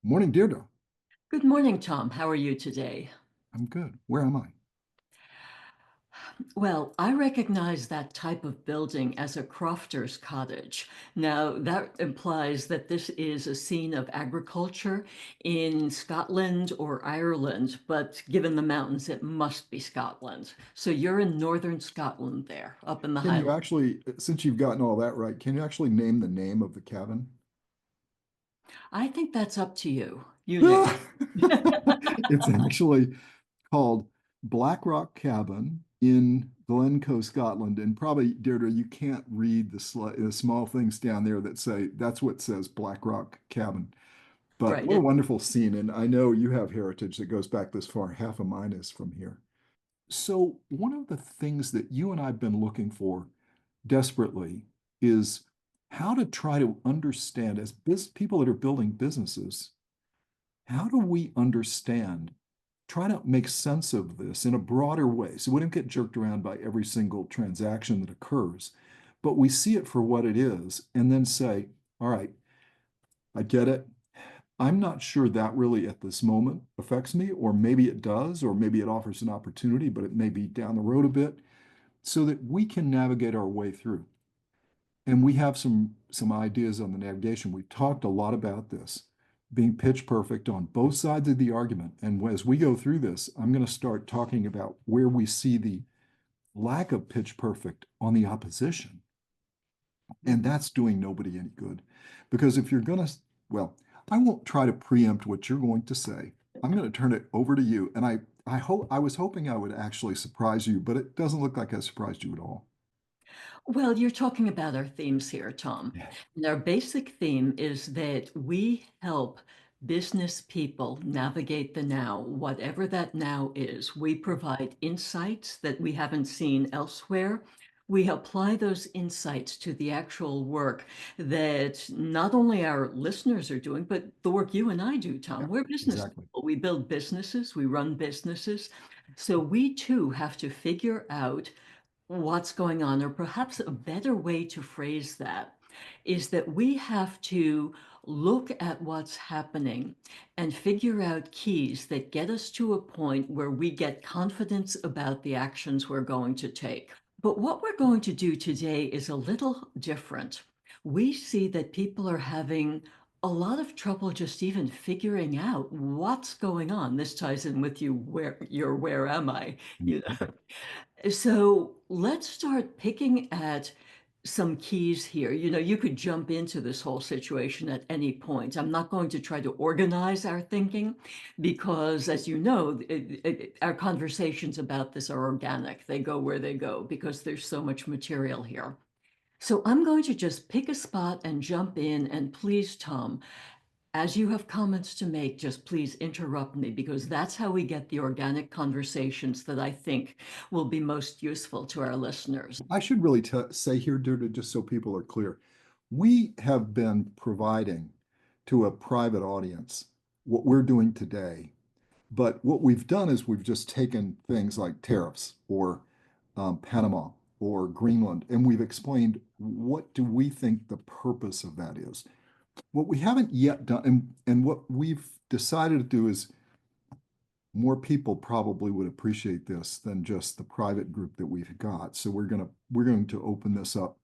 Morning, Deirdre. Good morning, Tom. How are you today? I'm good. Where am I? Well, I recognize that type of building as a crofter's cottage. Now, that implies that this is a scene of agriculture in Scotland or Ireland, but given the mountains, it must be Scotland. So you're in northern Scotland there, up in the Can you Highlands. actually, since you've gotten all that right, can you actually name the name of the cabin? I think that's up to you. You name. It's actually called Black Rock Cabin in Glencoe, Scotland. And probably, Deirdre, you can't read the small things down there that say that's what says Black Rock Cabin. But Right. what a wonderful scene. And I know you have heritage that goes back this far. Half of mine is from here. So, one of the things that you and I've been looking for desperately is how to try to understand as people that are building businesses, how do we understand, try to make sense of this in a broader way so we don't get jerked around by every single transaction that occurs, but we see it for what it is and then say, all right, I get it. I'm not sure that really at this moment affects me, or maybe it does, or maybe it offers an opportunity, but it may be down the road a bit so that we can navigate our way through. And we have some ideas on the navigation. We've talked a lot about this being pitch perfect on both sides of the argument. And as we go through this, I'm going to start talking about where we see the lack of pitch perfect on the opposition. And that's doing nobody any good. Because if you're going to, well, I won't try to preempt what you're going to say. I'm going to turn it over to you. And I was hoping I would actually surprise you, but it doesn't look like I surprised you at all. Well, you're talking about our themes here, Tom. Yeah. And our basic theme is that we help business people navigate the now, whatever that now is. We provide insights that we haven't seen elsewhere. We apply those insights to the actual work that not only our listeners are doing, but the work you and I do, Tom. Yeah, We're business exactly. people. We build businesses, we run businesses. So we too have to figure out what's going on, or perhaps a better way to phrase that is that we have to look at what's happening and figure out keys that get us to a point where we get confidence about the actions we're going to take. But what we're going to do today is a little different. We see that people are having a lot of trouble just even figuring out what's going on. This ties in with you where am I? You know, so let's start picking at some keys here. You know, you could jump into this whole situation at any point. I'm not going to try to organize our thinking because, as you know, our conversations about this are organic. They go where they go because there's so much material here. So I'm going to just pick a spot and jump in. And please, Tom, as you have comments to make, just please interrupt me because that's how we get the organic conversations that I think will be most useful to our listeners. I should really say here, Deirdre, just so people are clear, we have been providing to a private audience what we're doing today. But what we've done is we've just taken things like tariffs or Panama or Greenland, and we've explained what do we think the purpose of that is. What we haven't yet done, and what we've decided to do is more people probably would appreciate this than just the private group that we've got. So we're going to open this up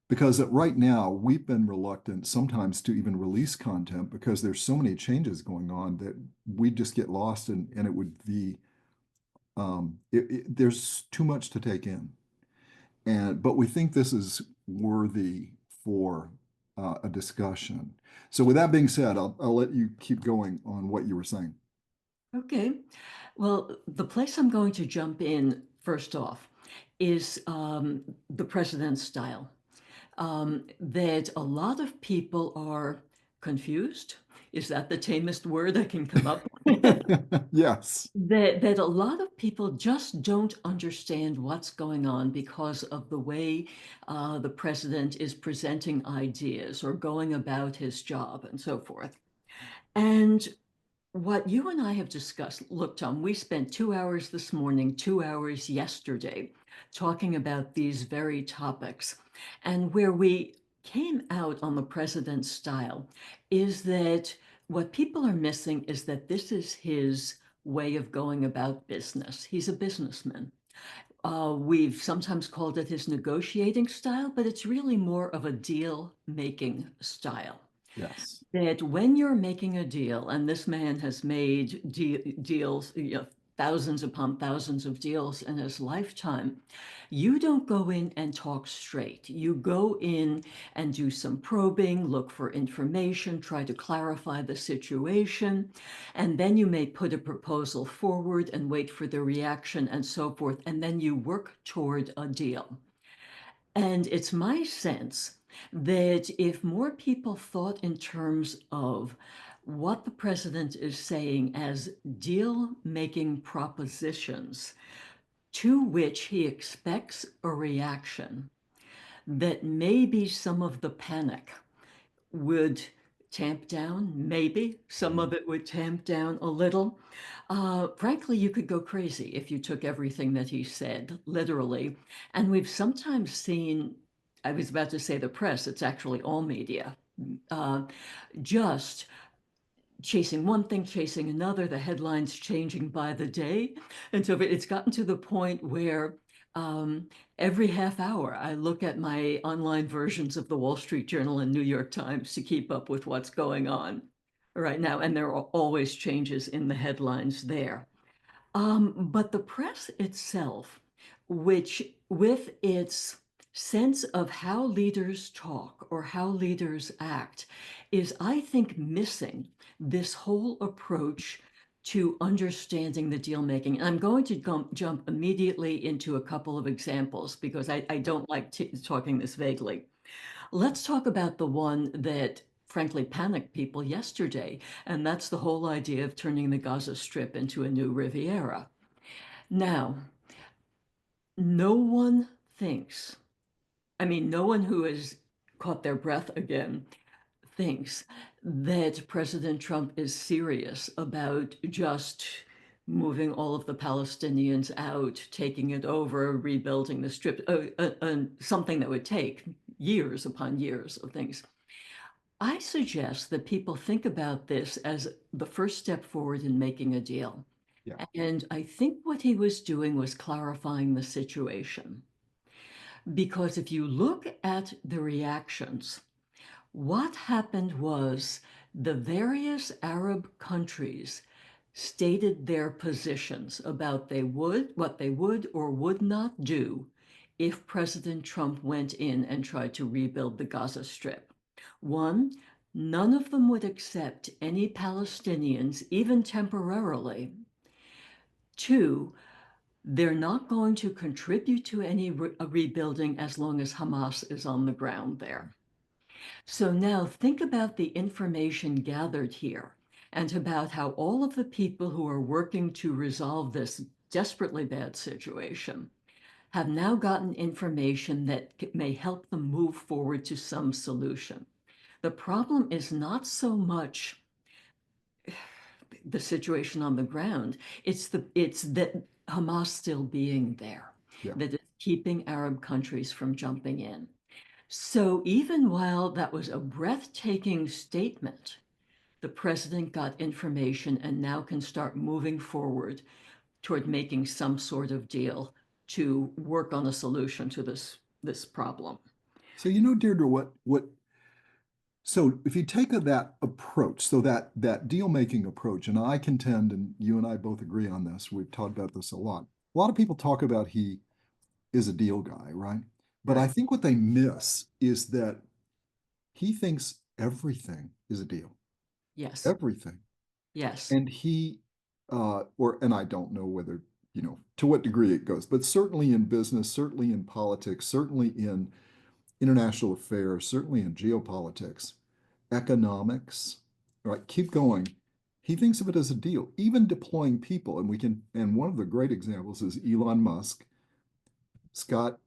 because right now we've been reluctant sometimes to even release content because there's so many changes going on that we just get lost and it would be there's too much to take in. And but we think this is worthy for a discussion. So with that being said, I'll let you keep going on what you were saying. Okay. Well, the place I'm going to jump in first off is the president's style. That a lot of people are confused. Is that the tamest word I can come up with? Yes. That a lot of people just don't understand what's going on because of the way the president is presenting ideas or going about his job and so forth. And what you and I have discussed, look, Tom, we spent 2 hours this morning, 2 hours yesterday, talking about these very topics. And where we came out on the president's style is that what people are missing is that this is his way of going about business. He's a businessman. We've sometimes called it his negotiating style, but it's really more of a deal making style. Yes. That when you're making a deal, and this man has made deals, thousands upon thousands of deals in his lifetime, you don't go in and talk straight. You go in and do some probing, look for information, try to clarify the situation, and then you may put a proposal forward and wait for the reaction and so forth, and then you work toward a deal. And it's my sense that if more people thought in terms of what the president is saying as deal making propositions to which he expects a reaction, that maybe some of the panic would tamp down, maybe some of it would tamp down a little. Frankly, you could go crazy if you took everything that he said literally. And we've sometimes seen, I was about to say the press, it's actually all media, uh, just chasing one thing, chasing another, the headlines changing by the day. And so it's gotten to the point where every half hour I look at my online versions of the Wall Street Journal and New York Times to keep up with what's going on right now. And there are always changes in the headlines there. But the press itself, which with its sense of how leaders talk or how leaders act, is, I think, missing this whole approach to understanding the deal making. I'm going to jump immediately into a couple of examples because I don't like talking this vaguely. Let's talk about the one that frankly panicked people yesterday, and that's the whole idea of turning the Gaza Strip into a new Riviera. Now, no one thinks, I mean, no one who has caught their breath again thinks that President Trump is serious about just moving all of the Palestinians out, taking it over, rebuilding the strip, something that would take years upon years of things. I suggest that people think about this as the first step forward in making a deal. Yeah. And I think what he was doing was clarifying the situation. Because if you look at the reactions, what happened was the various Arab countries stated their positions about what they would or would not do if President Trump went in and tried to rebuild the Gaza Strip. One, none of them would accept any Palestinians, even temporarily. Two, they're not going to contribute to any rebuilding as long as Hamas is on the ground there. So now think about the information gathered here and about how all of the people who are working to resolve this desperately bad situation have now gotten information that may help them move forward to some solution. The problem is not so much the situation on the ground, it's that Hamas still being there, Yeah. that is keeping Arab countries from jumping in. So even while that was a breathtaking statement, the president got information and now can start moving forward toward making some sort of deal to work on a solution to this problem. So Deirdre, so if you take that approach, so that deal making approach, and I contend, and you and I both agree on this, we've talked about this a lot. A lot of people talk about he is a deal guy, right? But I Right. think what they miss is that he thinks everything is a deal, Yes. everything. Yes. And and I don't know whether, to what degree it goes, but certainly in business, certainly in politics, certainly in international affairs, certainly in geopolitics, economics, right? Keep going. He thinks of it as a deal, even deploying people. And one of the great examples is Elon Musk. Scott,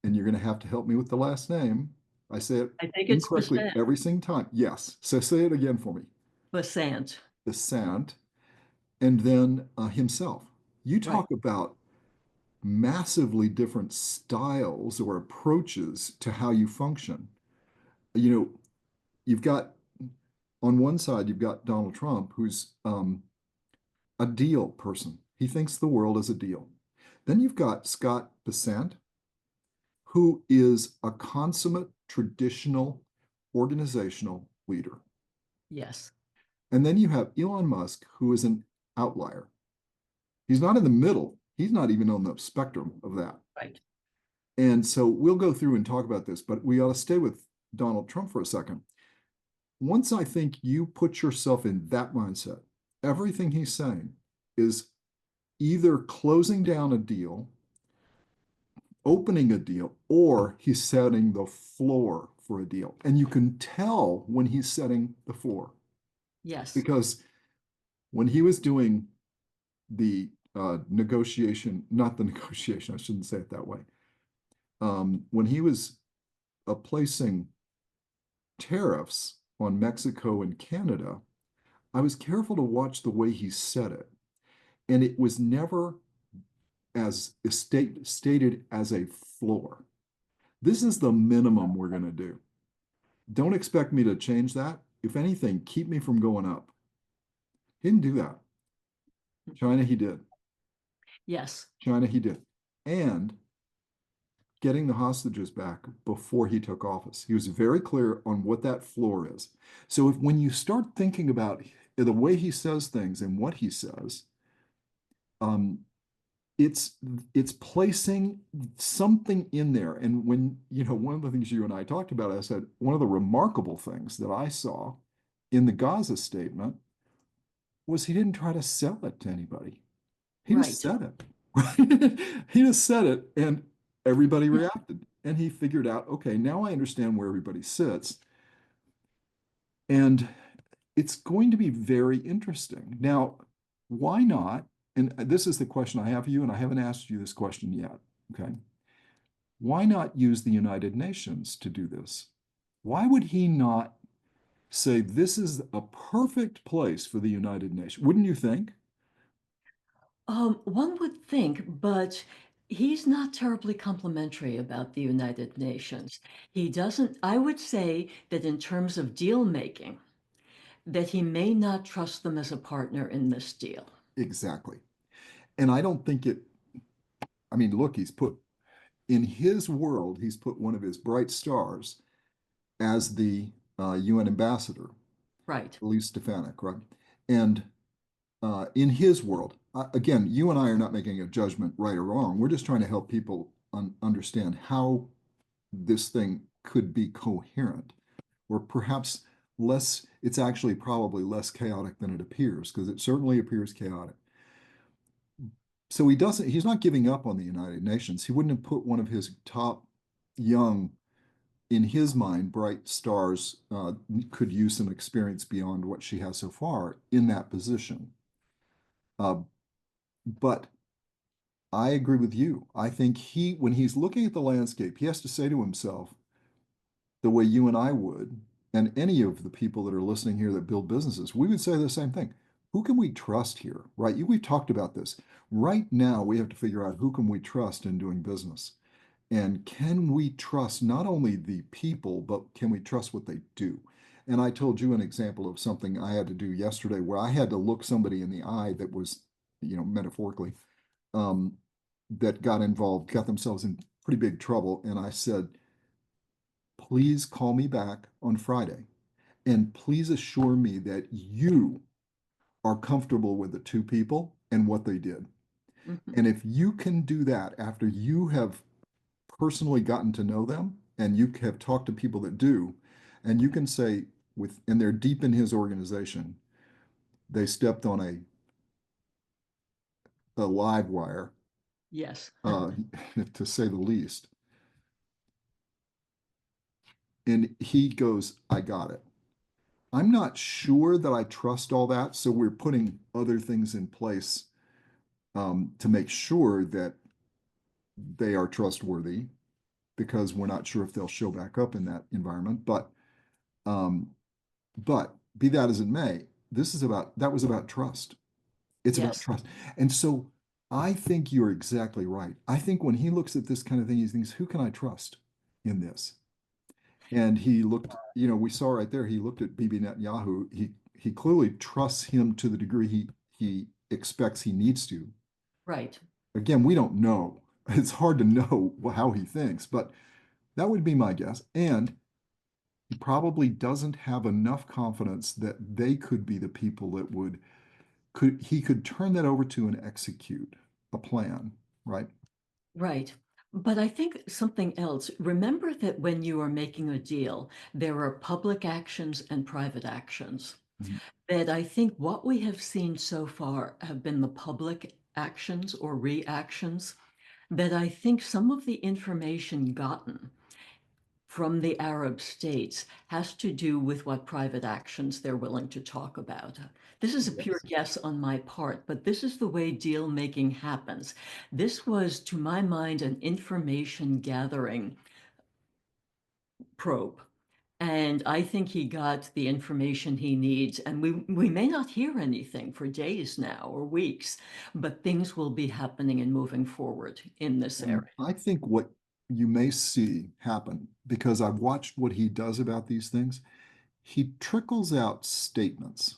and you're going to have to help me with the last name. I say it I think it's incorrectly every single time. Yes. So say it again for me. Basant. Descent, and then himself. You Right. talk about massively different styles or approaches to how you function. You know, you've got on one side, you've got Donald Trump, who's a deal person. He thinks the world is a deal. Then you've got Scott Bessent, who is a consummate traditional organizational leader. Yes. And then you have Elon Musk, who is an outlier. He's not in the middle. He's not even on the spectrum of that. Right. And so we'll go through and talk about this, but we ought to stay with Donald Trump for a second. Once I think you put yourself in that mindset, everything he's saying is either closing down a deal, opening a deal, or he's setting the floor for a deal. And you can tell when he's setting the floor Yes. because when he was doing the negotiation, not the negotiation, I shouldn't say it that way. When he was placing tariffs on Mexico and Canada, I was careful to watch the way he said it. And it was never as stated as a floor. This is the minimum we're going to do. Don't expect me to change that. If anything, keep me from going up. He didn't do that. China, he did. Yes. China, he did. And getting the hostages back before he took office. He was very clear on what that floor is. So when you start thinking about the way he says things and what he says, um, it's placing something in there. And when, one of the things you and I talked about, I said, one of the remarkable things that I saw in the Gaza statement was he didn't try to sell it to anybody. He just Right. said it. Right? He just said it, and everybody reacted. And he figured out, okay, now I understand where everybody sits. And it's going to be very interesting. Now, why not? And this is the question I have for you, and I haven't asked you this question yet. Okay. Why not use the United Nations to do this? Why would he not say this is a perfect place for the United Nations? Wouldn't you think? One would think, but he's not terribly complimentary about the United Nations. He doesn't, I would say that in terms of deal making, that he may not trust them as a partner in this deal. Exactly. And I don't think it, I mean, look, in his world, he's put one of his bright stars as the UN ambassador, Right. Elise Stefanik, right? And in his world, again, you and I are not making a judgment right or wrong. We're just trying to help people understand how this thing could be coherent, or perhaps less, it's actually probably less chaotic than it appears, because it certainly appears chaotic. So he's not giving up on the United Nations. He wouldn't have put one of his top young, in his mind, bright stars, could use some experience beyond what she has so far in that position. Uh, but I agree with you. I think when he's looking at the landscape, he has to say to himself, the way you and I would, and any of the people that are listening here that build businesses, we would say the same thing. Who can we trust here, right? We've talked about this. Right now, we have to figure out who can we trust in doing business. And can we trust not only the people, but can we trust what they do? And I told you an example of something I had to do yesterday where I had to look somebody in the eye that was, metaphorically, um, that got involved, got themselves in pretty big trouble. And I said, please call me back on Friday and please assure me that you are comfortable with the two people and what they did. Mhm. And if you can do that after you have personally gotten to know them and you have talked to people that do, and you can say and they're deep in his organization, they stepped on a live wire, Yes. uh, to say the least. And he goes, I got it. I'm not sure that I trust all that. So we're putting other things in place to make sure that they are trustworthy because we're not sure if they'll show back up in that environment. Um, but be that as it may, that was about trust. It's about Yes. trust. And so I think you're exactly right. I think when he looks at this kind of thing, he thinks, who can I trust in this? And he looked, we saw right there, he looked at Bibi Netanyahu. He clearly trusts him to the degree he expects he needs to. Right. Again, we don't know. It's hard to know how he thinks, but that would be my guess. And he probably doesn't have enough confidence that they could be the people that he could turn that over to and execute a plan, right? Right. But I think something else, remember that when you are making a deal, there are public actions and private actions. Mhm. That I think what we have seen so far have been the public actions or reactions, that I think some of the information gotten from the Arab states has to do with what private actions they're willing to talk about. This is a pure Yes. guess on my part, but this is the way deal making happens. This was, to my mind, an information gathering probe. And I think he got the information he needs. And we may not hear anything for days now or weeks, but things will be happening and moving forward in this And area. I think what you may see happen, because I've watched what he does about these things, he trickles out statements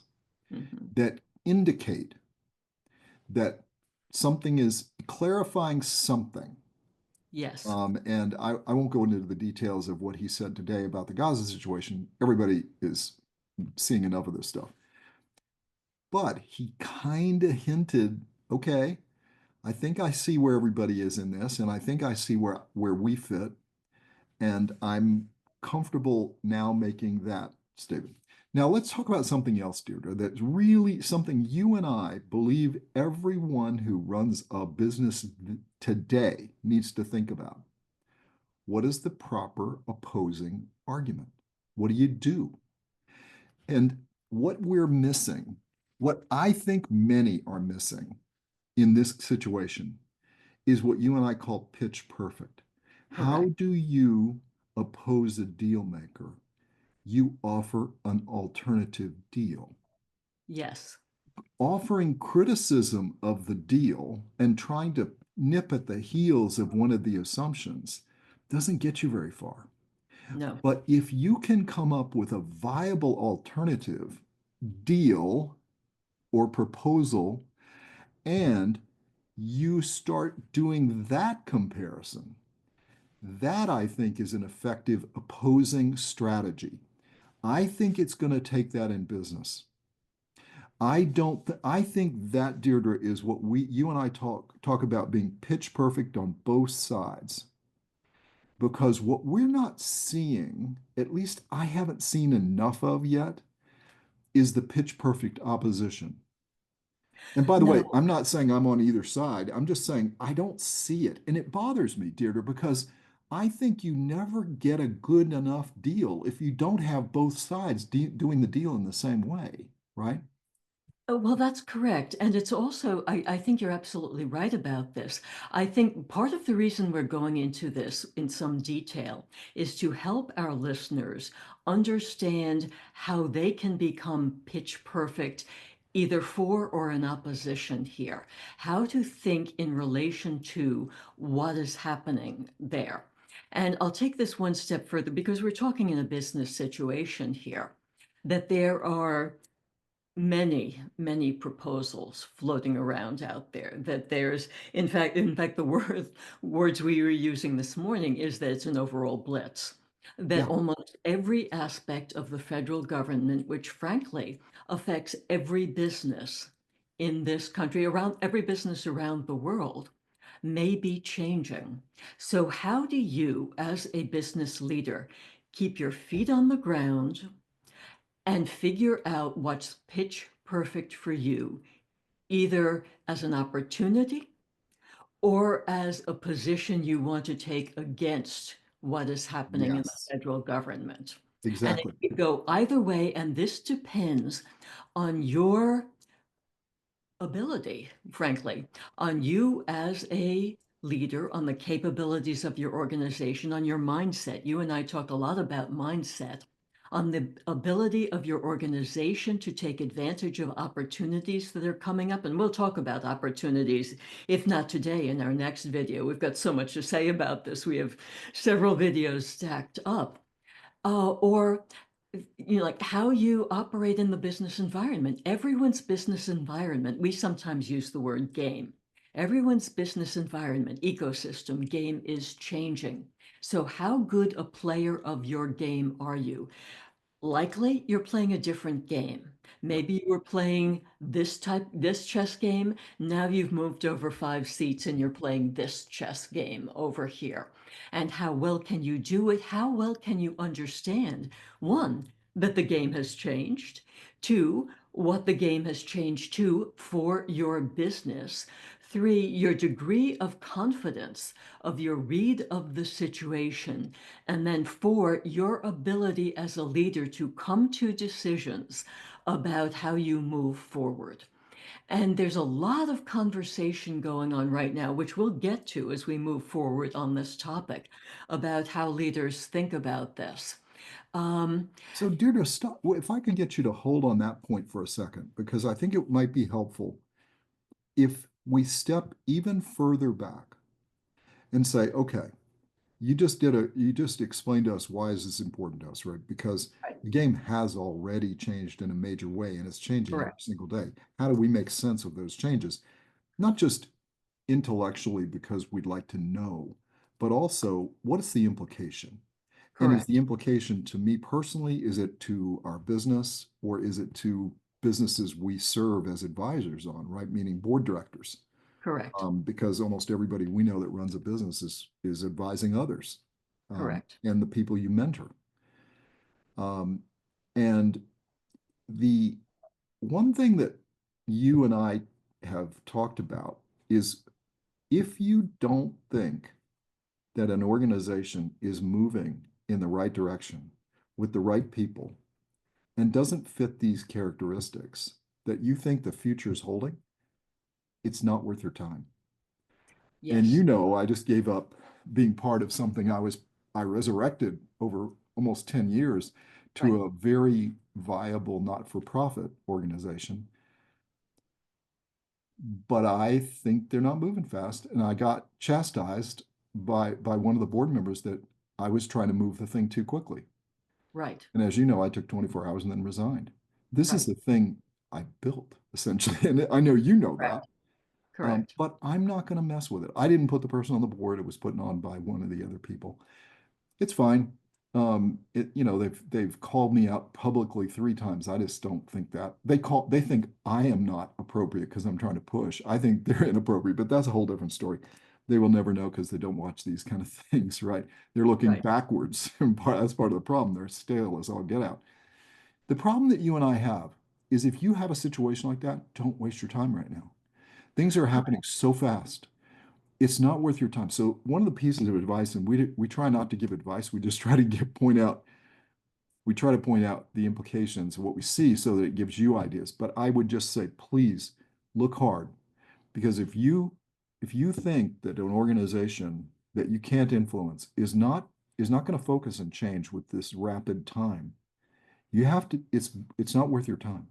Mhm. that indicate that something is clarifying something. Yes. And I won't go into the details of what he said today about the Gaza situation. Everybody is seeing enough of this stuff. But he kind of hinted, okay, I think I see where everybody is in this, and I think I see where we fit, and I'm comfortable now making that statement. Now let's talk about something else, Deirdre, that's really something you and I believe everyone who runs a business today needs to think about. What is the proper opposing argument? What do you do? And what we're missing, what I think many are missing in this situation, is what you and I call pitch perfect. How Correct. do you oppose a deal maker? You offer an alternative deal. Yes. Offering criticism of the deal and trying to nip at the heels of one of the assumptions doesn't get you very far. No. But if you can come up with a viable alternative deal or proposal, and you start doing that comparison, that I think is an effective opposing strategy. I think it's going to take that in business. I think that, Deirdre, is what you and I talk about being pitch perfect on both sides. Because what we're not seeing, at least I haven't seen enough of yet, is the pitch perfect opposition. And by the way, No. I'm not saying I'm on either side. I'm just saying I don't see it. And it bothers me, Deirdre, because I think you never get a good enough deal if you don't have both sides doing the deal in the same way, right? Well, that's correct. And it's also, I think you're absolutely right about this. I think part of the reason we're going into this in some detail is to help our listeners understand how they can become pitch perfect, either for or in opposition here, how to think in relation to what is happening there. And I'll take this one step further because we're talking in a business situation here, that there are many proposals floating around out there, that there's in fact the words we were using this morning is that it's an overall blitz, that Yeah, almost every aspect of the federal government, which frankly affects every business in this country, around every business around the world, may be changing. So how do you, as a business leader, keep your feet on the ground and figure out what's pitch perfect for you, either as an opportunity or as a position you want to take against what is happening in the yes, federal government. And it exactly. could go either way, and this depends on your ability, frankly, on you as a leader, on the capabilities of your organization, on your mindset. You and I talked a lot about mindset, on the ability of your organization to take advantage of opportunities that are coming up. And we'll talk about opportunities, if not today, in our next video. We've got so much to say about this. We have several videos stacked up. Or like how you operate in the business environment. Everyone's business environment, we sometimes use the word game. Everyone's business environment, ecosystem, game is changing. So how good a player of your game are you? Likely you're playing a different game. Yeah. Maybe you were playing this chess game. Now you've moved over 5 seats and you're playing this chess game over here. And how well can you do it? How well can you understand, one, that the game has changed, two, what the game has changed to for your business, three, your degree of confidence of your read of the situation, and then four, your ability as a leader to come to decisions about how you move forward. And there's a lot of conversation going on right now, which we'll get to as we move forward on this topic, about how leaders think about this. Um, So, Deirdre, stop. If I could get you to hold on that point for a second, because I think it might be helpful if we step even further back and say, okay, you just explained to us why is this important to us, right? Because Right. the game has already changed in a major way and it's changing every Correct. single day. How do we make sense of those changes? Not just intellectually because we'd like to know, but also what is the implication? And is the Correct. implication to me personally, is it to our business or is it to businesses we serve as advisors on, right? Meaning board directors. Correct. Because almost everybody we know that runs a business is advising others, Correct. and the people you mentor. Um, and the one thing that you and I have talked about is if you don't think that an organization is moving in the right direction with the right people and doesn't fit these characteristics that you think the future is holding, it's not worth your time. And Yes. I just gave up being part of something I resurrected over almost 10 years Right. to a very viable not-for-profit organization. But I think they're not moving fast. And I got chastised by one of the board members that I was trying to move the thing too quickly. Right. And as you know, I took 24 hours and then resigned. This is Right. the thing I built essentially. And I know you know that. Correct. Correct. But I'm not going to mess with it. I didn't put the person on the board. It was put on by one of the other people. It's fine. They've called me out publicly 3 times. I just don't think that they think I am not appropriate because I'm trying to push. I think they're inappropriate, but that's a whole different story. They will never know because they don't watch these kind of things, right? They're looking Right. backwards. That's part of the problem. They're stale as all get out. The problem that you and I have is if you have a situation like that, don't waste your time right now. Things are happening Correct. so fast. It's not worth your time. So one of the pieces of advice, and we try not to give advice, we just try to point out the implications of what we see so that it gives you ideas. But I would just say, please look hard because if you think that an organization that you can't influence is not going to focus and change with this rapid time, you have to, it's not worth your time.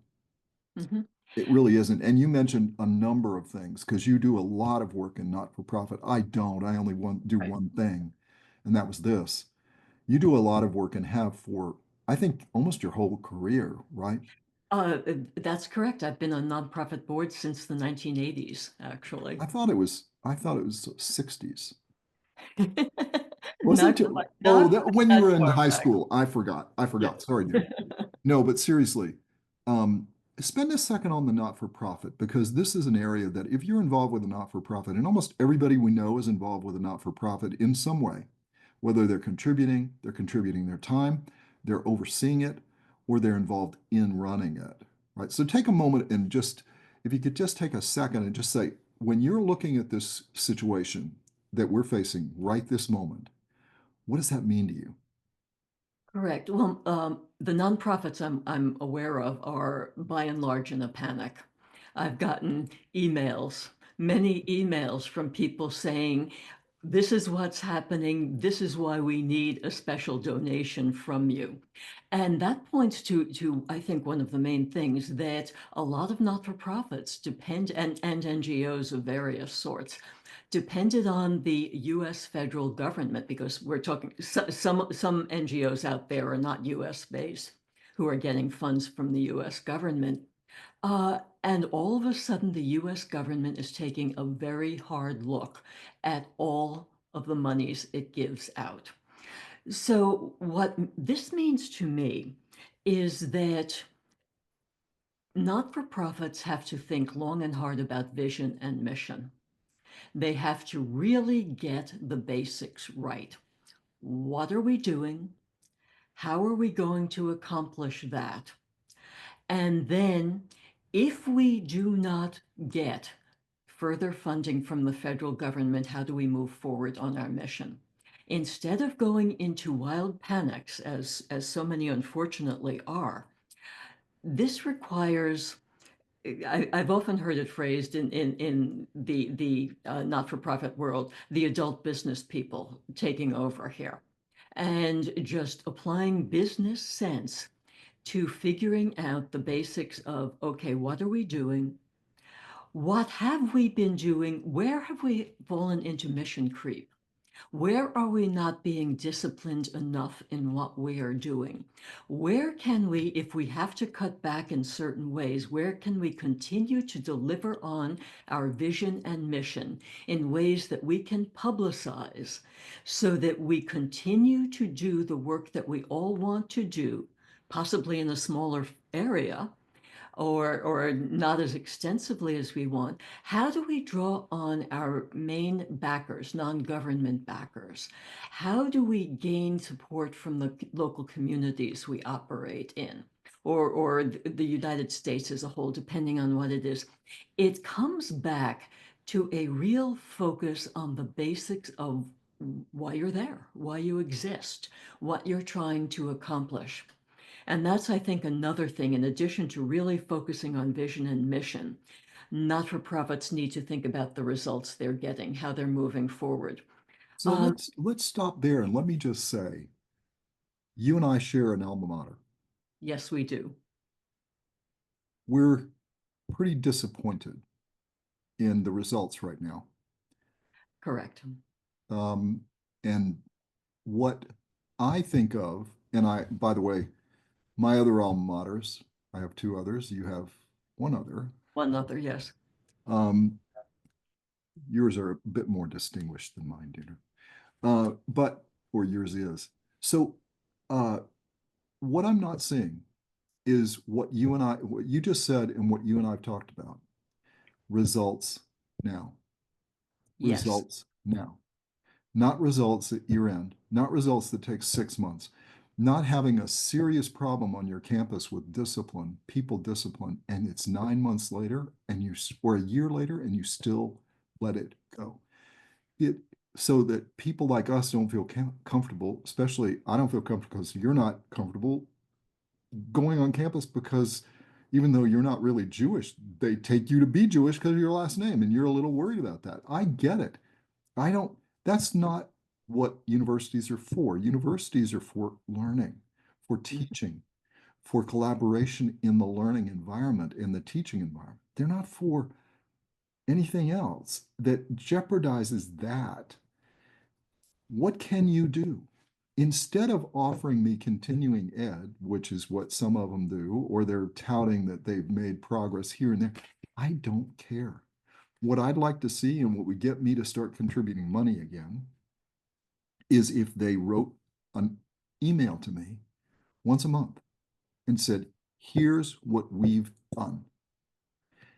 Hmm. It really isn't. And you mentioned a number of things because you do a lot of work in not-for-profit. I don't. I only do Right. one thing, and that was this. You do a lot of work and have for, I think, almost your whole career, right? That's correct. I've been on nonprofit boards since the 1980s, actually. I thought it was 60s. Not Wasn't it? quite, Oh, not that quite when you that were in far high back. school. I forgot. I Yeah. forgot. Sorry, dude. No, but seriously, um, spend a second on the not-for-profit because this is an area that if you're involved with a not-for-profit, and almost everybody we know is involved with a not-for-profit in some way, whether they're contributing their time, they're overseeing it, or they're involved in running it, right? So take a moment and just, if you could just take a second and just say, when you're looking at this situation that we're facing right this moment, what does that mean to you? Correct. Well, the nonprofits I'm aware of are by and large in a panic. I've gotten emails, many emails from people saying, this is what's happening. This is why we need a special donation from you. And that points to I think, one of the main things that a lot of not-for-profits depend and NGOs of various sorts depended on the US federal government, because we're talking some NGOs out there are not US based who are getting funds from the US government. And all of a sudden, the US government is taking a very hard look at all of the monies it gives out. So, what this means to me is that not for profits have to think long and hard about vision and mission. They have to really get the basics right. What are we doing? How are we going to accomplish that? And then, if we do not get further funding from the federal government, how do we move forward on our mission? Instead of going into wild panics, as so many unfortunately are, this requires, I've often heard it phrased in the not-for-profit world, the adult business people taking over here and just applying business sense to figuring out the basics of, okay, what are we doing? What have we been doing? Where have we fallen into mission creep? Where are we not being disciplined enough in what we are doing? Where can we, if we have to cut back in certain ways, where can we continue to deliver on our vision and mission in ways that we can publicize so that we continue to do the work that we all want to do, possibly in a smaller area, or not as extensively as we want? How do we draw on our main backers, non-government backers? How do we gain support from the local communities we operate in? Or the United States as a whole, depending on what it is. It comes back to a real focus on the basics of why you're there, why you exist, what you're trying to accomplish. And that's, I think, another thing, in addition to really focusing on vision and mission, not-for-profits need to think about the results they're getting, how they're moving forward. So Um, let's stop there and let me just say, you and I share an alma mater. yes, we do. We're pretty disappointed in the results right now. Correct. Um, and what I think of, and I, by the way, my other alma maters, I have two others. You have one other. One other, yes. Um, yours are a bit more distinguished than mine, dear. But, or yours is. So, uh, what I'm not seeing is what you just said and what you and I've talked about. Results now. Yes. Results now. Not results at year end, not results that take 6 months, not having a serious problem on your campus with discipline, people discipline, and it's 9 months later and or a year later and you still let it go. It so that people like us don't feel comfortable, especially I don't feel comfortable because you're not comfortable going on campus because even though you're not really Jewish, they take you to be Jewish because of your last name and you're a little worried about that. I get it. I don't, that's not what universities are for. Universities are for learning, for teaching, for collaboration in the learning environment, in the teaching environment. They're not for anything else that jeopardizes that. What can you do? Instead of offering me continuing ed, which is what some of them do, or they're touting that they've made progress here and there, I don't care. What I'd like to see and what would get me to start contributing money again is if they wrote an email to me once a month and said, here's what we've done.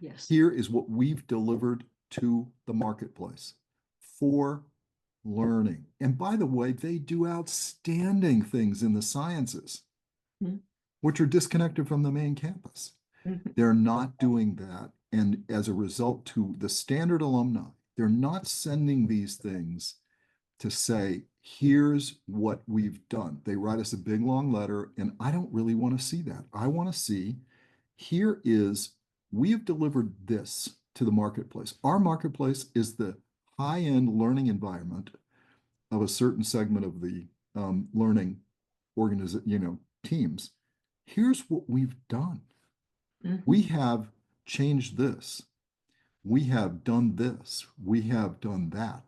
Yes. Here is what we've delivered to the marketplace for learning. And by the way, they do outstanding things in the sciences, Mhm. which are disconnected from the main campus. Mhm. They're not doing that. And as a result, to the standard alumni, they're not sending these things to say, here's what we've done. They write us a big long letter, and I don't really want to see that. I want to see, we have delivered this to the marketplace. Our marketplace is the high-end learning environment of a certain segment of the learning teams. Here's what we've done. We Mhm. have changed this. We have done this. We have done that.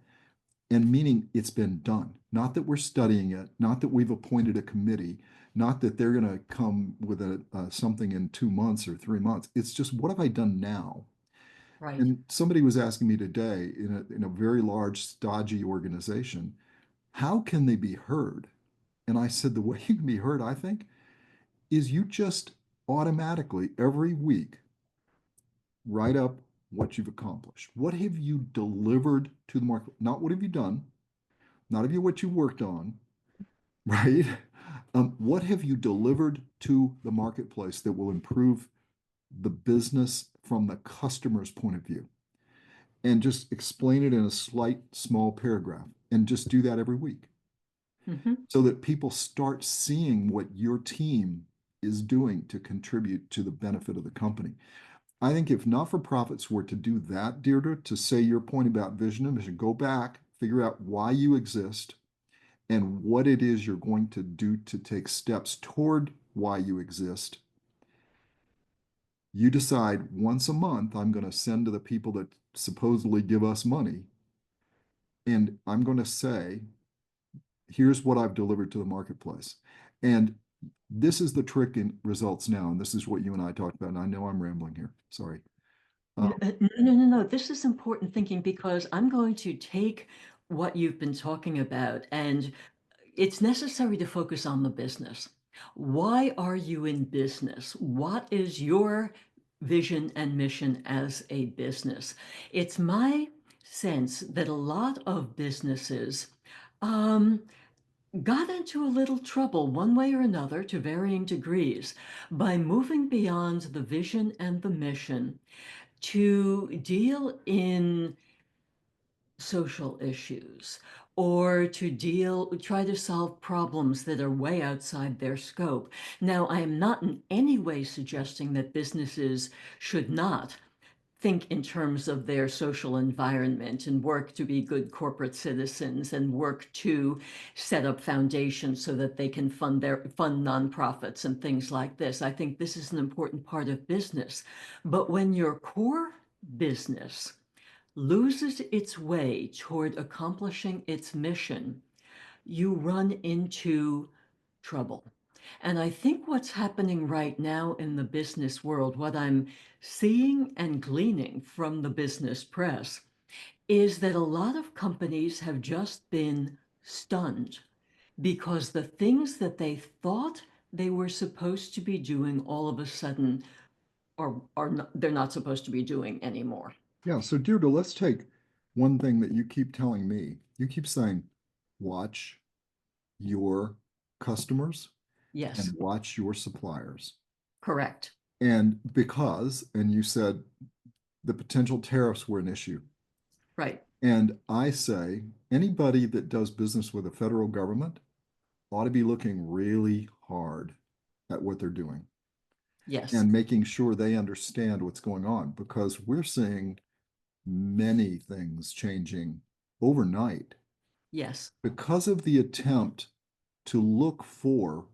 And meaning it's been done. Not that we're studying it, not that we've appointed a committee, not that they're going to come with something in 2 months or 3 months. It's just, what have I done now? Right. And somebody was asking me today in a very large, stodgy organization, how can they be heard? And I said, the way you can be heard, I think, is you just automatically every week write up what you've accomplished. What have you delivered to the market? Not what have you done, not of you what you worked on, right? What have you delivered to the marketplace that will improve the business from the customer's point of view? And just explain it in a slight, small paragraph, and just do that every week Mhm. so that people start seeing what your team is doing to contribute to the benefit of the company. I think if not-for-profits were to do that, Deirdre, to say your point about vision and mission, go back, figure out why you exist and what it is you're going to do to take steps toward why you exist. You decide once a month, I'm going to send to the people that supposedly give us money, and I'm going to say, here's what I've delivered to the marketplace. And this is the trick in results now. And this is what you and I talked about. And I know I'm rambling here. Sorry. No, no. This is important thinking because I'm going to take what you've been talking about, and it's necessary to focus on the business. Why are you in business? What is your vision and mission as a business? It's my sense that a lot of businesses um, got into a little trouble one way or another to varying degrees by moving beyond the vision and the mission to deal in social issues or to try to solve problems that are way outside their scope. Now, I am not in any way suggesting that businesses should not think in terms of their social environment and work to be good corporate citizens and work to set up foundations so that they can fund nonprofits and things like this. I think this is an important part of business. But when your core business loses its way toward accomplishing its mission, you run into trouble. And I think what's happening right now in the business world, what I'm seeing and gleaning from the business press, is that a lot of companies have just been stunned because the things that they thought they were supposed to be doing all of a sudden are not, they're not supposed to be doing anymore. Yeah. So, Deirdre, let's take one thing that you keep telling me. You keep saying, watch your customers and Yes, watch your suppliers. correct. And you said the potential tariffs were an issue. Right. And I say anybody that does business with the federal government ought to be looking really hard at what they're doing Yes. and making sure they understand what's going on because we're seeing many things changing overnight Yes. because of the attempt to look for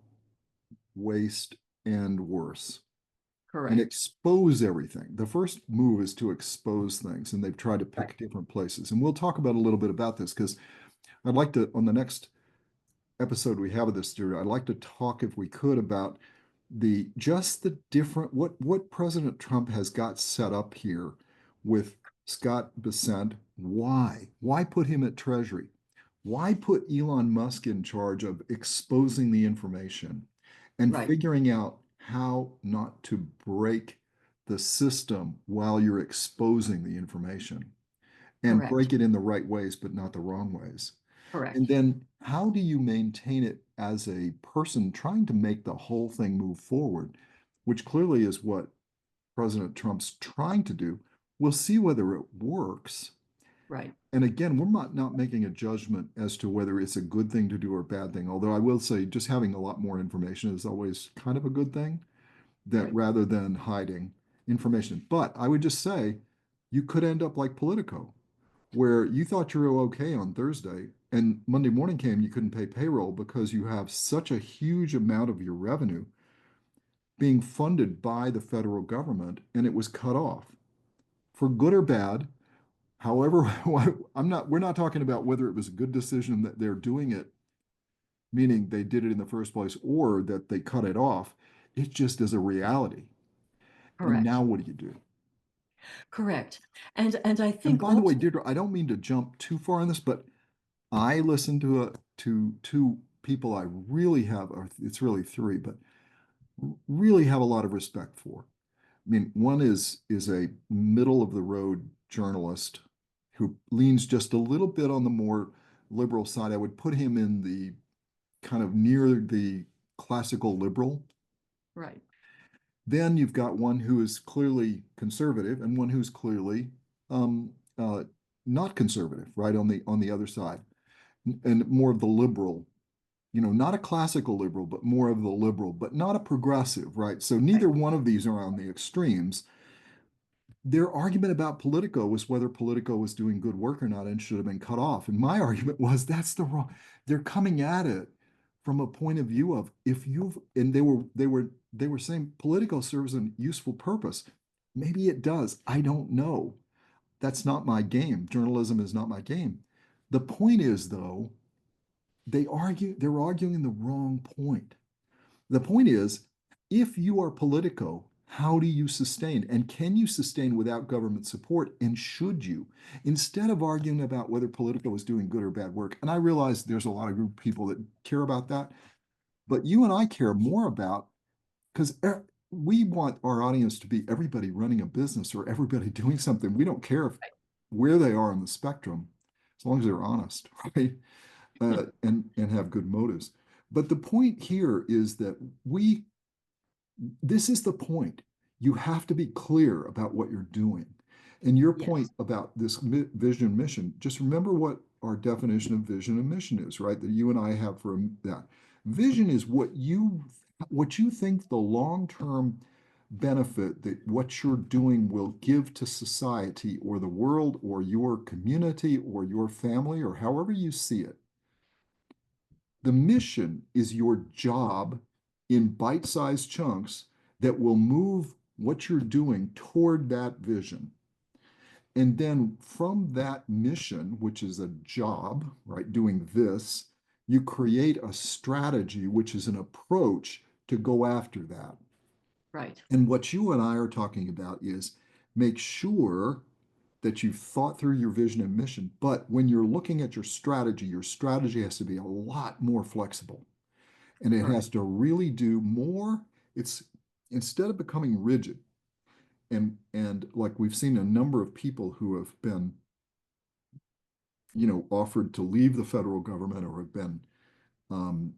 waste and worse and Correct. expose everything. The first move is to expose things, and they've tried to Right. pick different places. And we'll talk about a little bit about this because I'd like to, on the next episode we have of this, Drew, I'd like to talk, if we could, about the just the different what President Trump has got set up here with Scott Bessent. Why put him at Treasury? Why put Elon Musk in charge of exposing the information and Right. figuring out how not to break the system while you're exposing the information and Correct. break it in the right ways, but not the wrong ways? And Correct. then how do you maintain it as a person trying to make the whole thing move forward, which clearly is what President Trump's trying to do? We'll see whether it works. Right. And again, we're not making a judgment as to whether it's a good thing to do or a bad thing. Although I will say just having a lot more information is always kind of a good thing that Right. rather than hiding information. But I would just say you could end up like Politico, where you thought you were okay on Thursday and Monday morning came, you couldn't pay payroll because you have such a huge amount of your revenue being funded by the federal government and it was cut off for good or bad. However, we're not talking about whether it was a good decision that they're doing it, meaning they did it in the first place, or that they cut it off. It just is a reality. And Correct. now what do you do? Correct. And I And think by the way, also, Deirdre, I don't mean to jump too far on this, but I listened to two people I really have, or it's really three, but really have a lot of respect for. I mean, one is a middle of the road journalist who leans just a little bit on the more liberal side. I would put him in the kind of near the classical liberal. right, Then you've got one who is clearly conservative and one who's clearly um, uh, not conservative, right on the other side, and more of the liberal, not a classical liberal, but more of the liberal, but not a progressive, right? So neither right, one of these are on the extremes. Their argument about Politico was whether Politico was doing good work or not and should have been cut off. And my argument was that's the wrong. They're coming at it from a point of view of if you've and they were saying Politico serves a useful purpose. Maybe it does. I don't know. That's not my game. Journalism is not my game. The point is, though, they're arguing the wrong point. The point is, if you are Politico, how do you sustain? And can you sustain without government support? And should you? Instead of arguing about whether Politico is doing good or bad work, and I realize there's a lot of group of people that care about that, but you and I care more about because we want our audience to be everybody running a business or everybody doing something. We don't care if where they are on the spectrum, as long as they're honest, right? And have good motives. But the point here is that we this is the point. You have to be clear about what you're doing. And your point yes, about this vision mission, just remember what our definition of vision and mission is, right? That you and I have for that. Vision is what you think the long-term benefit that what you're doing will give to society or the world or your community or your family or however you see it. The mission is your job in bite-sized chunks that will move what you're doing toward that vision. And then from that mission, which is a job, right, doing this, you create a strategy, which is an approach to go after that. right, And what you and I are talking about is make sure that you've thought through your vision and mission. But when you're looking at your strategy has to be a lot more flexible and it has correct, to really do more. It's instead of becoming rigid and like we've seen a number of people who have been, offered to leave the federal government or um,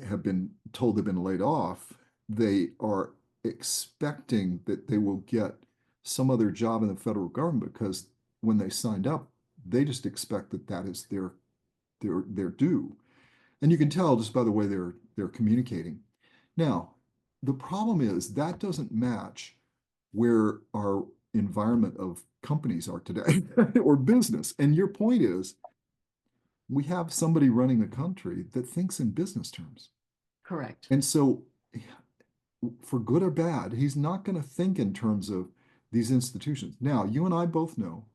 have been told they've been laid off, they are expecting that they will get some other job in the federal government because when they signed up, they just expect that that is their due. And you can tell just by the way they're communicating. Now, the problem is that doesn't match where our environment of companies are today or business. And your point is we have somebody running the country that thinks in business terms. correct. And so for good or bad, he's not going to think in terms of these institutions. Now, you and I both know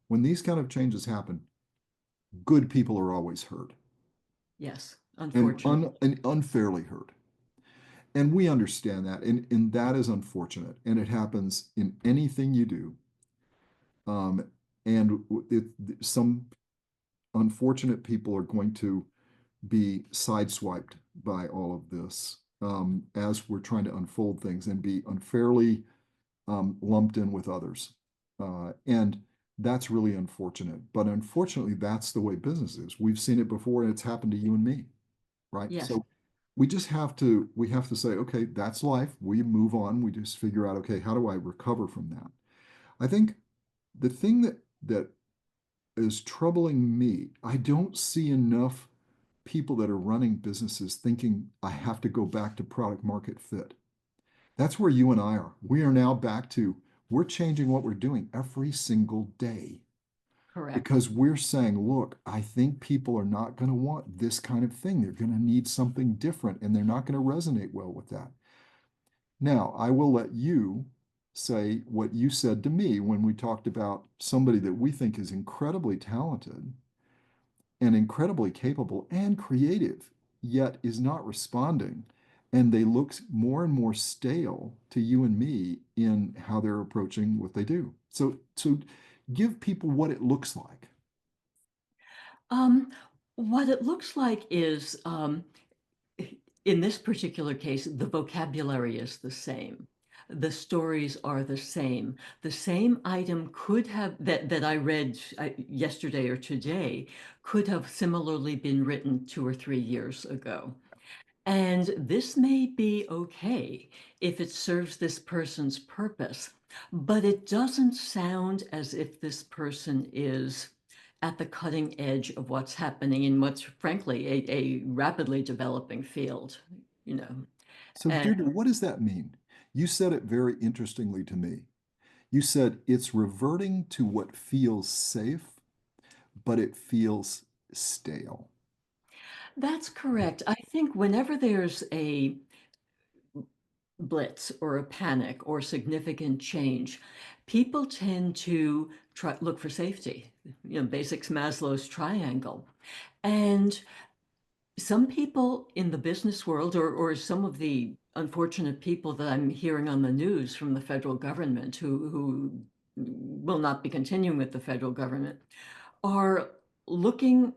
when these kind of changes happen, good people are always hurt Yes, and unfortunately. unfairly hurt. And we understand that. And that is unfortunate. And it happens in anything you do. Um, and some unfortunate people are going to be sideswiped by all of this as we're trying to unfold things and be unfairly lumped in with others. And that's really unfortunate. But unfortunately, that's the way business is. We've seen it before and it's happened to you and me, right? Yes, So we have to say, okay, that's life. We move on. We just figure out, okay, how do I recover from that? I think the thing that is troubling me, I don't see enough people that are running businesses thinking I have to go back to product market fit. That's where you and I are. We are now back to we're changing what we're doing every single day. Correct. because we're saying, look, I think people are not going to want this kind of thing. They're going to need something different and they're not going to resonate well with that. Now, I will let you say what you said to me when we talked about somebody that we think is incredibly talented and incredibly capable and creative, yet is not responding. And they look more and more stale to you and me in how they're approaching what they do. So give people what it looks like. Um, what it looks like is, in this particular case, the vocabulary is the same. The stories are the same. The same item could have, that I read yesterday or today, could have similarly been written 2 or 3 years ago. And this may be okay if it serves this person's purpose, but it doesn't sound as if this person is at the cutting edge of what's happening in what's frankly a rapidly developing field, you know. So, And Deirdre, what does that mean? You said it very interestingly to me. You said it's reverting to what feels safe, but it feels stale. that's correct. I think whenever there's a blitz or a panic or significant change, people tend to look for safety, basics Maslow's triangle. And some people in the business world, or some of the unfortunate people that I'm hearing on the news from the federal government who will not be continuing with the federal government, are looking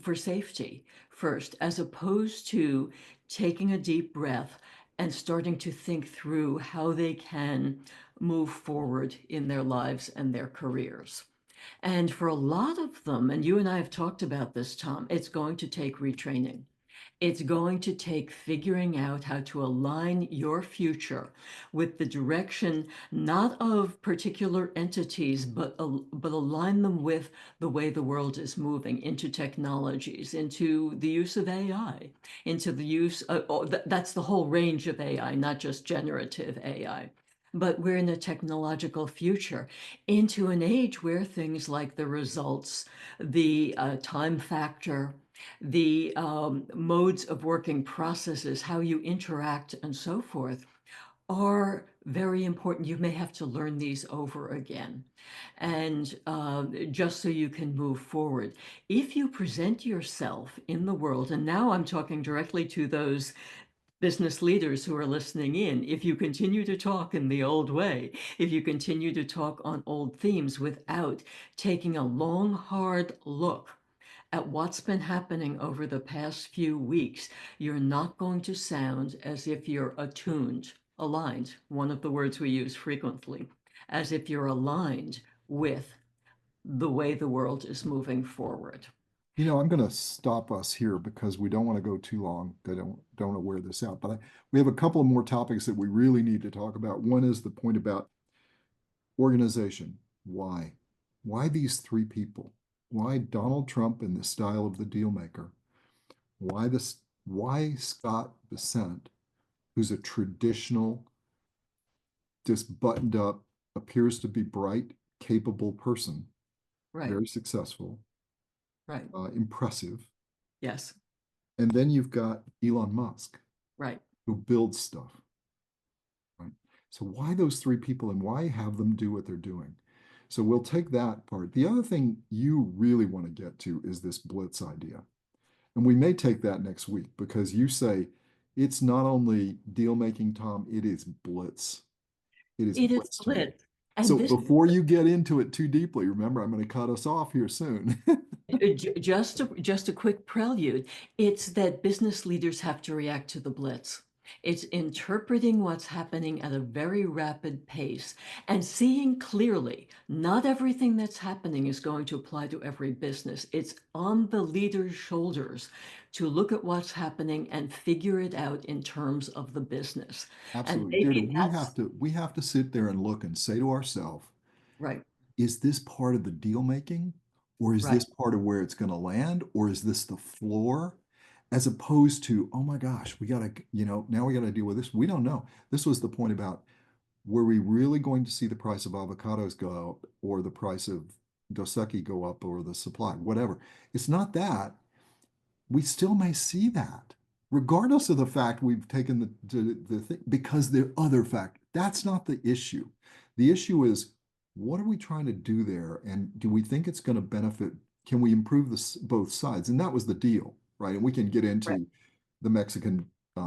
for safety first, as opposed to taking a deep breath and starting to think through how they can move forward in their lives and their careers. And for a lot of them, and you and I have talked about this, Tom, it's going to take retraining. It's going to take figuring out how to align your future with the direction not of particular entities, but align them with the way the world is moving into technologies, into the use of AI, into the use of, that's the whole range of AI, not just generative AI. But we're in a technological future, into an age where things like the results, the time factor, the modes of working processes, how you interact, and so forth, are very important. You may have to learn these over again. And just so you can move forward. If you present yourself in the world, and now I'm talking directly to those business leaders who are listening in, if you continue to talk in the old way, if you continue to talk on old themes without taking a long, hard look at what's been happening over the past few weeks, you're not going to sound as if you're attuned, aligned, one of the words we use frequently, as if you're aligned with the way the world is moving forward. You know, I'm going to stop us here because we don't want to go too long. They don't want to wear this out. But we have a couple of more topics that we really need to talk about. One is the point about organization. Why? Why these three people? Why Donald Trump in the style of the deal maker? Why this? Why Scott Bessent, who's a traditional, just buttoned up, appears to be bright, capable person, Right, very successful, right. impressive. Yes, And then you've got Elon Musk, right. who builds stuff, right? So why those three people and why have them do what they're doing? So we'll take that part. The other thing you really want to get to is this blitz idea. And we may take that next week because you say it's not only deal making, Tom, it is blitz. It is It is blitz time. lit. And So this before you get into it too deeply, remember, I'm going to cut us off here soon. just a quick prelude. It's that business leaders have to react to the blitz. It's interpreting what's happening at a very rapid pace and seeing clearly not everything that's happening is going to apply to every business. It's on the leader's shoulders to look at what's happening and figure it out in terms of the business. And Absolutely. Deirdre, maybe that's we have to sit there and look and say to ourselves, right, is this part of the deal making? Or is right. this part of where it's going to land? Or is this the floor? As opposed to, oh my gosh, we got to, now we got to deal with this. We don't know. This was the point about, were we really going to see the price of avocados go up or the price of Dos Equis go up or the supply, whatever. It's not that. We still may see that, regardless of the fact we've taken the thing, because there are other factors. That's not the issue. The issue is, what are we trying to do there? And do we think it's going to benefit? Can we improve this both sides? And that was the deal, right? And we can get Right. into the Mexican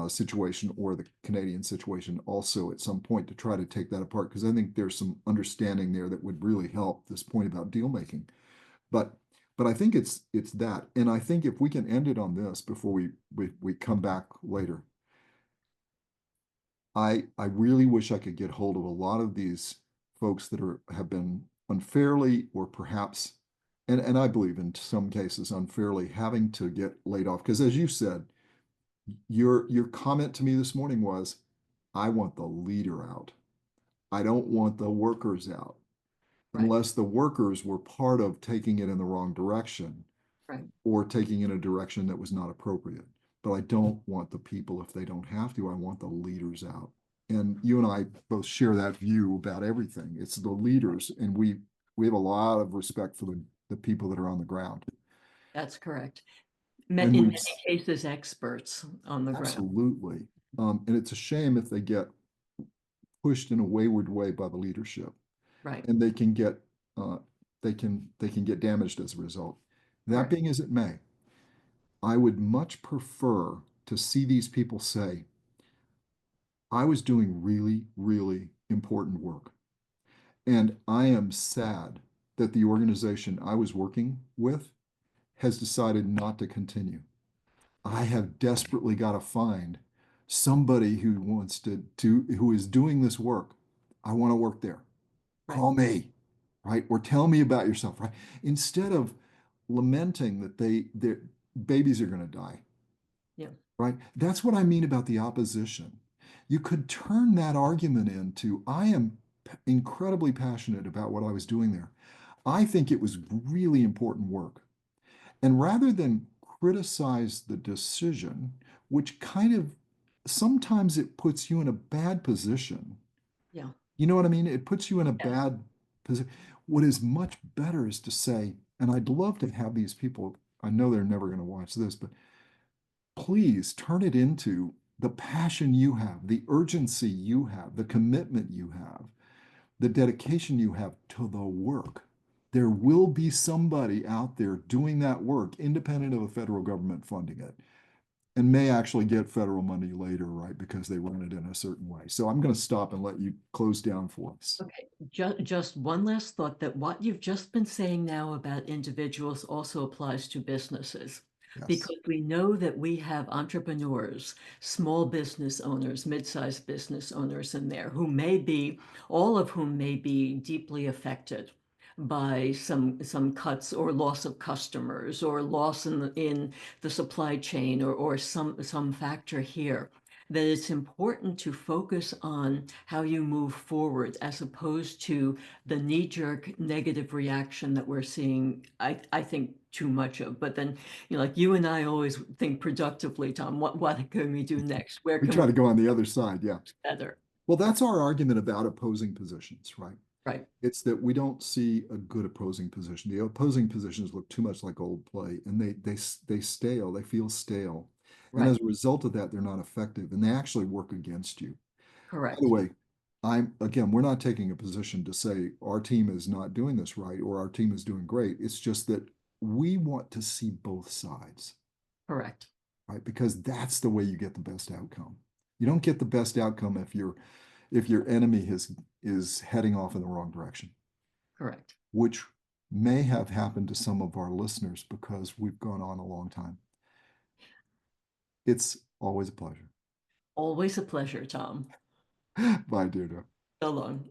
situation or the Canadian situation also at some point to try to take that apart, because I think there's some understanding there that would really help this point about deal making. But I think it's that. And I think if we can end it on this before we come back later, I really wish I could get hold of a lot of these folks that have been unfairly or perhaps, and I believe in some cases unfairly having to get laid off. Because as you said, your comment to me this morning was, I want the leader out. I don't want the workers out, Right. unless the workers were part of taking it in the wrong direction Right. or taking in a direction that was not appropriate. But I don't want the people if they don't have to. I want the leaders out. And you and I both share that view about everything. It's the leaders, and we have a lot of respect for the people that are on the ground. That's correct. And In we many cases, experts on the ground. absolutely, and it's a shame if they get pushed in a wayward way by the leadership, Right. and they can get uh, they can get damaged as a result. That Correct. being as it may, I would much prefer to see these people say, I was doing really, really important work. And I am sad that the organization I was working with has decided not to continue. I have desperately got to find somebody who wants to do, who is doing this work. I want to work there. Right. Call me, right? Or tell me about yourself, right? Instead of lamenting that their babies are going to die, Yeah. right? That's what I mean about the opposition. You could turn that argument into, I am incredibly passionate about what I was doing there. I think it was really important work. And rather than criticize the decision, which kind of sometimes it puts you in a bad position. Yeah. You know what I mean? It puts you in a Yes. bad position. What is much better is to say, and I'd love to have these people, I know they're never going to watch this, but please turn it into the passion you have, the urgency you have, the commitment you have, the dedication you have to the work. There will be somebody out there doing that work independent of the federal government funding it and may actually get federal money later, right? Because they run it in a certain way. So I'm going to stop and let you close down for us. Okay, just one last thought that what you've just been saying now about individuals also applies to businesses. Yes. Because we know that we have entrepreneurs, small business owners, mid-sized business owners in there who may be, all of whom may be deeply affected by some cuts or loss of customers or loss in the supply chain or some factor here. That it's important to focus on how you move forward as opposed to the knee-jerk negative reaction that we're seeing, I think too much of. But then, like you and I always think productively, Tom, what can we do next? Where We can try we to go on the other side. Yeah. do better? Well, that's our argument about opposing positions, right? Right, It's that we don't see a good opposing position. The opposing positions look too much like old play, and they stale. They feel stale, and right, as a result of that, they're not effective, and they actually work against you. By the correct, way, we're not taking a position to say our team is not doing this right or our team is doing great. It's just that we want to see both sides, correct, right? Because that's the way you get the best outcome. You don't get the best outcome if your enemy is heading off in the wrong direction, correct. which may have happened to some of our listeners because we've gone on a long time. It's always a pleasure. Always a pleasure, Tom. Bye, Deirdre. So long.